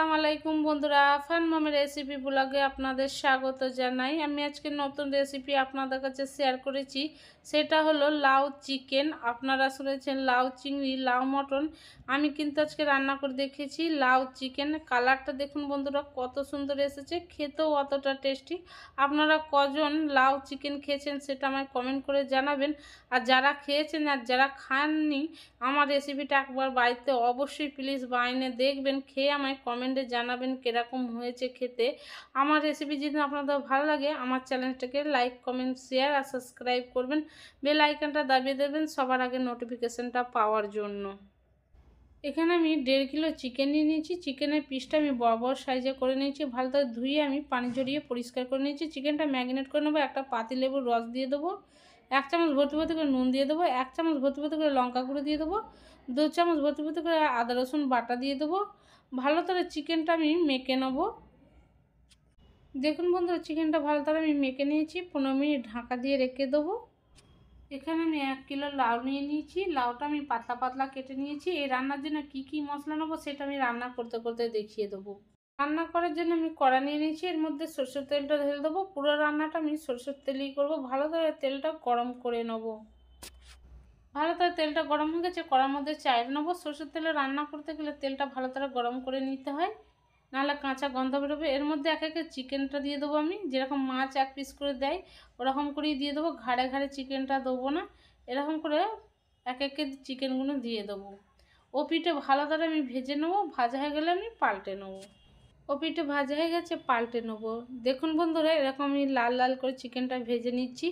আসসালামু আলাইকুম বন্ধুরা, ফান মমের রেসিপি ব্লগে আপনাদের স্বাগত জানাই। আমি আজকে নতুন রেসিপি আপনাদের কাছে শেয়ার করেছি, সেটা হলো লাউ চিকেন। আপনারা শুনেছেন লাউ চিংড়ি, লাউ মটন। আমি কিন্তু আজকে রান্না করে দেখেছি লাউ চিকেন। কালারটা দেখুন বন্ধুরা কত সুন্দর এসেছে, খেতেও অতটা টেস্টি। আপনারা কজন লাউ চিকেন খেয়েছেন সেটা আমায় কমেন্ট করে জানাবেন। আর যারা খেয়েছেন আর যারা খাননি, আমার রেসিপিটা একবার বাড়িতে অবশ্যই প্লিজ বানিয়ে দেখবেন, খেয়ে আমায় কমেন্টে জানাবেন কীরকম হয়েছে খেতে। আমার রেসিপি যদি আপনাদের ভালো লাগে আমার চ্যানেলটাকে লাইক, কমেন্ট, শেয়ার আর সাবস্ক্রাইব করবেন। বেল আইকনটা দাবিয়ে দেবেন সবার আগে নোটিফিকেশানটা পাওয়ার জন্য। এখানে আমি 1.5 কিলো চিকেন নিয়ে নিয়েছি। চিকেনের পিসটা আমি বড় বড় সাইজে করে নিয়েছি। ভালো করে ধুয়ে আমি পানি ঝরিয়ে পরিষ্কার করে নিয়েছি। চিকেনটা ম্যারিনেট করে নেবো। একটা পাতিলেবুর রস দিয়ে দেবো, 1 চামচ ভর্তি ভর্তি করে নুন দিয়ে দেবো, 1 চামচ ভর্তি ভর্তি করে লঙ্কা গুঁড়ো দিয়ে দেবো, 2 চামচ ভর্তি ভর্তি করে আদা রসুন বাটা দিয়ে দেবো। ভালো করে চিকেনটা আমি মেখে নেবো। দেখুন বন্ধুরা, চিকেনটা ভালো করে আমি মেখে নিয়েছি। 15 মিনিট ঢাকা দিয়ে রেখে দেবো। এখানে আমি 1 কিলো লাউ নিয়ে নিয়েছি। লাউটা আমি পাতলা পাতলা কেটে নিয়েছি। এই রান্নার জন্য কি মশলা নেবো সেটা আমি রান্না করতে করতে দেখিয়ে দেবো। রান্না করার জন্য আমি কড়া নিয়ে নিয়েছি, এর মধ্যে সরষের তেলটা ঢেলে দেবো। পুরো রান্নাটা আমি সরষের তেলেই করবো। ভালো করে তেলটা গরম করে নেবো। ভালো করে তেলটা গরম হয়ে গেছে, কড়ার মধ্যে চাইর নেবো। সরষের তেলে রান্না করতে গেলে তেলটা ভালো করে গরম করে নিতে হয়, নাহলে কাঁচা গন্ধ বেরোবে। এর মধ্যে এক একে চিকেনটা দিয়ে দেবো। আমি যেরকম মাছ 1 পিস করে দেয় ওরকম করেই দিয়ে দেবো। ঘাড়ে ঘাড়ে চিকেনটা দেবো না, এরকম করে এক একে চিকেনগুলো দিয়ে দেবো। ও পিঠে ভালো করে আমি ভেজে নেবো। ভাজা হয়ে গেলে আমি পাল্টে নেবো। ও পিঠে ভাজা হয়ে গেছে, পাল্টে নেবো। দেখুন বন্ধুরা, এরকম আমি লাল লাল করে চিকেনটা ভেজে নিচ্ছি।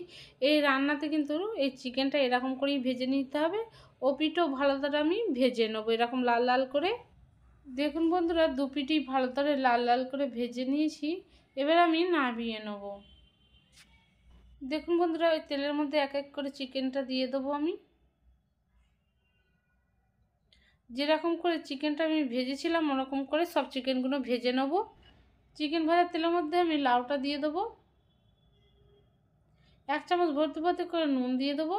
এই রান্নাতে কিন্তু এই চিকেনটা এরকম করেই ভেজে নিতে হবে। ও পিঠেও ভালো করে আমি ভেজে নেবো এরকম লাল লাল করে। দেখুন বন্ধুরা, 2 পিঠই ভালো করে লাল লাল করে ভেজে নিয়েছি। এবার আমি নামিয়ে নেব। দেখুন বন্ধুরা, ওই তেলের মধ্যে এক এক করে চিকেনটা দিয়ে দেবো। আমি যেরকম করে চিকেনটা আমি ভেজেছিলাম ওরকম করে সব চিকেনগুলো ভেজে নেব। চিকেন ভাজার তেলের মধ্যে আমি লাউটা দিয়ে দেবো। 1 চামচ ভর্তি ভর্তি করে নুন দিয়ে দেবো।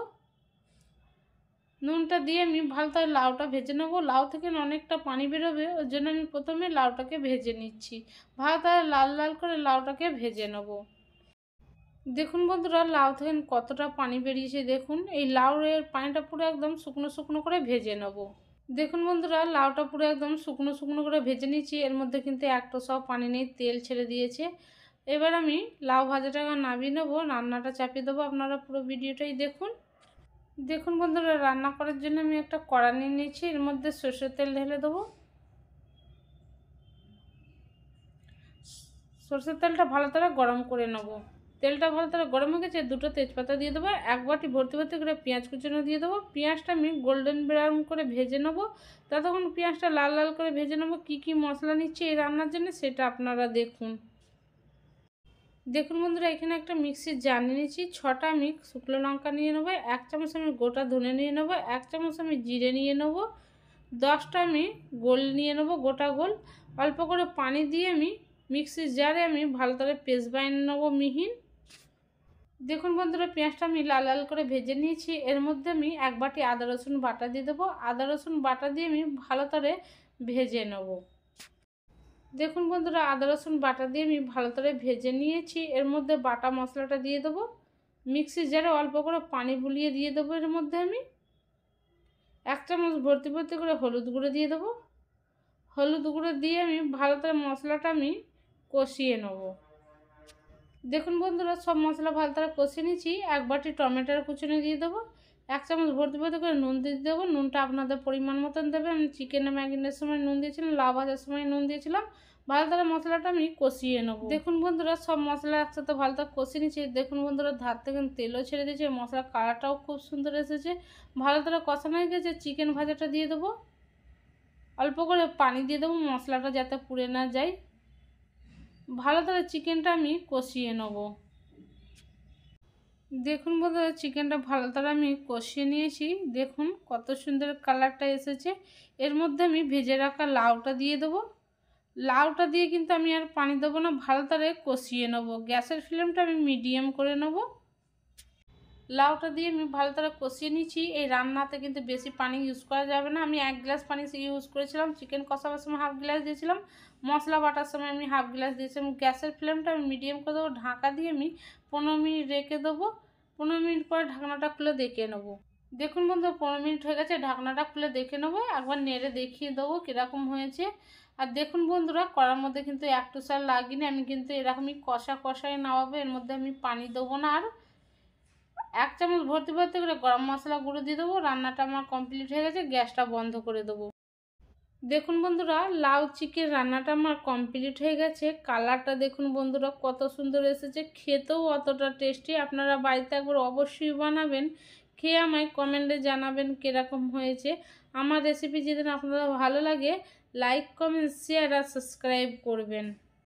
নুনটা দিয়ে আমি ভালো করে লাউটা ভেজে নেবো। লাউ থেকে অনেকটা পানি বেরোবে, ওর জন্য আমি প্রথমে লাউটাকে ভেজে নিচ্ছি। ভালো করে লাল লাল করে লাউটাকে ভেজে নেবো। দেখুন বন্ধুরা, লাউ থেকে কতটা পানি বেরিয়েছে দেখুন। এই লাউয়ের পানিটা পুরো একদম শুকনো শুকনো করে ভেজে নেব। দেখুন বন্ধুরা, লাউটা পুরো একদম শুকনো শুকনো করে ভেজে নিচ্ছি। এর মধ্যে কিন্তু একটা সব পানি নেই, তেল ছেড়ে দিয়েছে। এবার আমি লাউ ভাজাটাকে নামিয়ে নেবো, রান্নাটা চাপিয়ে দেবো। আপনারা পুরো ভিডিওটাই দেখুন। দেখুন বন্ধুরা, রান্না করার জন্য আমি একটা কড়া নিয়ে নিয়েছি, এর মধ্যে সরষের তেল ঢেলে দেবো। সরষের তেলটা ভালো করে গরম করে নেবো। তেলটা ভালো করে গরম হয়ে গেছে, 2টো তেজপাতা দিয়ে দেবো। 1 বাটি ভর্তি ভর্তি করে পেঁয়াজ কুচানো দিয়ে দেবো। পেঁয়াজটা আমি গোল্ডেন ব্রাউন করে ভেজে নেবো। ততক্ষণ পেঁয়াজটা লাল লাল করে ভেজে নেবো। কী মশলা নিচ্ছি এই রান্নার জন্য সেটা আপনারা দেখুন। দেখুন বন্ধুরা, এখানে একটা মিক্সির জার নিয়েছি। 6টা আমি শুকনো লঙ্কা নিয়ে নেবো, 1 চামচ আমি গোটা ধনে নিয়ে নেবো, 1 চামচ আমি জিরে নিয়ে নেবো, 10টা আমি গোল নিয়ে নেবো, গোটা গোল। অল্প করে পানি দিয়ে আমি মিক্সির জারে আমি ভালো করে পেস্ট বানিয়ে নেবো মিহিন। দেখুন বন্ধুরা, পেঁয়াজটা আমি লাল লাল করে ভেজে নিয়েছি। এর মধ্যে আমি 1 বাটি আদা রসুন বাটা দিয়ে দেবো। আদা রসুন বাটা দিয়ে আমি ভালো করে ভেজে নেব। দেখুন বন্ধুরা, আদা রসুন বাটা দিয়ে আমি ভালো করে ভেজে নিয়েছি। এর মধ্যে বাটা মশলাটা দিয়ে দেবো। মিক্সির জারে অল্প করে পানি বুলিয়ে দিয়ে দেবো। এর মধ্যে আমি 1 চামচ ভর্তি ভর্তি করে হলুদ গুঁড়ো দিয়ে দেবো। হলুদ গুঁড়ো দিয়ে আমি ভালো করে মশলাটা আমি কষিয়ে নেব। দেখুন বন্ধুরা, সব মশলা ভালো করে কষিয়ে নিয়েছি। 1 বাটি টমেটোর কুচুনি দিয়ে দেবো। 1 চামচ ভর্তি ভর্তি করে নুন দিয়ে দেবো। নুনটা আপনাদের পরিমাণ মতন দেবে। আমি চিকেনে ম্যাগিনের সময় নুন দিয়েছিলাম, লাউ ভাজার সময় নুন দিয়েছিলাম। ভালো করে মশলাটা আমি কষিয়ে নেব। দেখুন বন্ধুরা, সব মশলা একসাথে ভালো করে কষিয়ে নিচ্ছি। দেখুন বন্ধুরা, ধার থেকে তেলও ছেড়ে দিয়েছে, মশলার কালারটাও খুব সুন্দর এসেছে। ভালো করে কষানো হয়ে গেছে, চিকেন ভাজাটা দিয়ে দেবো। অল্প করে পানি দিয়ে দেবো মশলাটা যাতে পুড়ে না যায়। ভালো করে চিকেনটা আমি কষিয়ে নেব। দেখুন বন্ধুরা, চিকেনটা ভালো করে আমি কষিয়ে নিয়েছি। দেখুন কত সুন্দর কালারটা এসেছে। এর মধ্যে আমি ভেজে রাখা লাউটা দিয়ে দেবো। লাউটা দিয়ে কিন্তু আমি আর পানি দেবো না, ভালো করে কষিয়ে নেব। গ্যাসের ফ্লেমটা আমি মিডিয়াম করে নেব। লাউটা দিয়ে আমি ভালো করে কষিয়ে নিচ্ছি। এই রান্নাতে কিন্তু বেশি পানি ইউজ করা যাবে না। আমি 1 গ্লাস পানি ইউজ করেছিলাম। চিকেন কষাবার সময় 1/2 গ্লাস দিয়েছিলাম, মশলা বাটার সময় আমি 1/2 গ্লাস দিয়েছিলাম। গ্যাসের ফ্লেমটা আমি মিডিয়াম করে দেবো, ঢাকা দিয়ে আমি 15 মিনিট রেখে দেবো। 15 মিনিট পরে ঢাকনাটা খুলে দেখে নেবো। দেখুন বন্ধু 15 মিনিট হয়ে গেছে, ঢাকনাটা খুলে দেখে নেবো, একবার নেড়ে দেখিয়ে দেবো কীরকম হয়েছে। আর দেখুন বন্ধুরা কড়ার মধ্যে কিন্তু একটু সার লাগিনি, আমি কিন্তু এরকমই কষাই নামাবো, এর মধ্যে আমি পানি দেবো না। আর 1 চামচ ভর্তি ভর্তি করে গরম মশলা গুঁড়ো দিয়ে দেবো। রান্নাটা আমার কমপ্লিট হয়ে গেছে, গ্যাসটা বন্ধ করে দেবো। দেখুন বন্ধুরা লাউ চিকেন রান্নাটা আমার কমপ্লিট হয়ে গেছে। কালারটা দেখুন বন্ধুরা কত সুন্দর এসেছে, খেতেও অতটা টেস্টি। আপনারা বাড়িতে একবার অবশ্যই বানাবেন, খেয়ে আমায় কমেন্টে জানাবেন কীরকম হয়েছে। আমার রেসিপি যদি আপনাদের ভালো লাগে লাইক কমেন্ট শেয়ার আর সাবস্ক্রাইব করবেন।